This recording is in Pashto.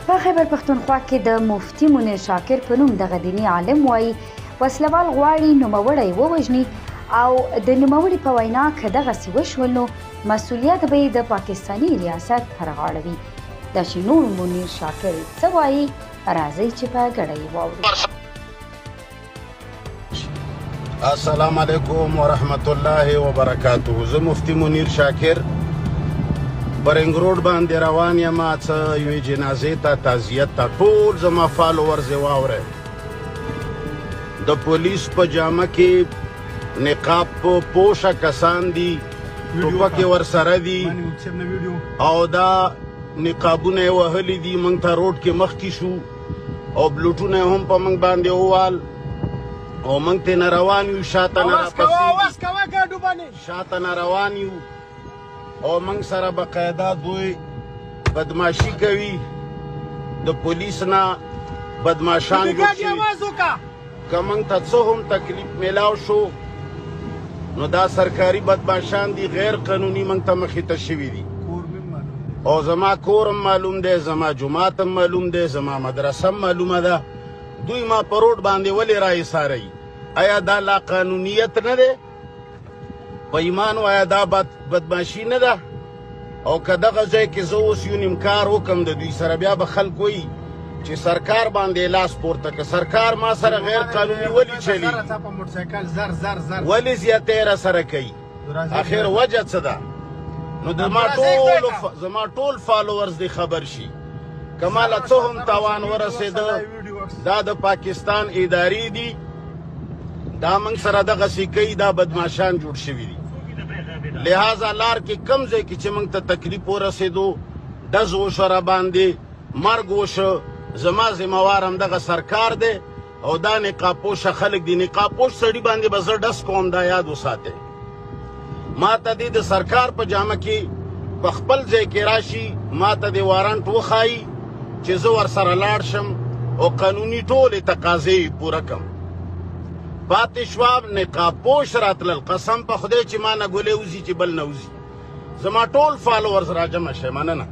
په خیبر پښتونخوا کې د مفتي منیر شاکر په نوم دغه دیني عالم وایي وسلوال غواړي نوموړی ووژني او د نوموړي په وینا که دغسې وشول نو مسؤلیت به یې د پاکستاني ریاست پر غاړه وي. دا چې نور منیر شاکر څه وایي راځئ چې په ګډه یې واورو. السلام علیکم ورحمت الله وبرکاته. زه مفتی منیر شاکر برنګ روډ باندې روان یم څه یوې جنازې ته تعزیت ته. ټول زما فالوورز یې واورئ. د پولیس په جامه کې نقاب پوشه کسان دي، ټوپکې ورسره دي او دا نقابونه یې وهلي دي. موږ ته روډ کې مخکې شو او بلوټونه یې هم په موږ باندې ووال او موږ ترې نه روان یو، شاته نه روان یو او موږ سره باقاعده دوی بدماشي کوي. د پولیس نه بدماشان جوړ شي. که موږ ته څه هم تکلیف میلاو شو نو دا سرکاري بدماشان دي، غیر قانوني موږ ته مخې ته شوي دي. او زما کور هم معلوم دی، زما جومات هم معلوم دی، زما مدرسه هم معلومه ده. دوی ما په روډ باندې ولې راایساروي؟ آیا دا لا قانونیت نه دی؟ په ایمان وایه دا بدماشي نه ده؟ او که دغه ځای کې زه اوس یو نیم کار وکړم د دوی سره، بیا به خلک وایي چې سرکار باندې لاس پورته که. سرکار ما سره غیر قانوني ولې چلی؟ ولې زیاته یې راسره کوي؟ اخر وجه څه ده؟ نو زما ټول فالوورز دې خبر شي. که ماله څه هم تاوان ورسېده دا د پاکستان ادارې دي، دا موږ سره دغسې کوي، دا بدماشان جوړ شوي دي. لہذا لار کې کم ځای کې چې موږ ته تکلیف ورسېدو، ډز وشو را باندې، مرګ وشو، زما ذموار همدغه سرکار دی او دا نقاب پوشه خلک دي. نقاب پوش سړي باندې به زه ډز کوم، دا یاد وساتئ. ما ته دې د سرکار په جامه کې په خپل ځای کې راشي، ما ته دې وارنټ وښایي چې زه ورسره لاړ شم او قانوني ټولې تقاضې پوره کړم. پاتې شوه نقاب پوش راتلل، قسم په خدای چې ما نه ګولې وځي چې بل نه وځي. زما ټول فالوورز راجمع شئ. مننه.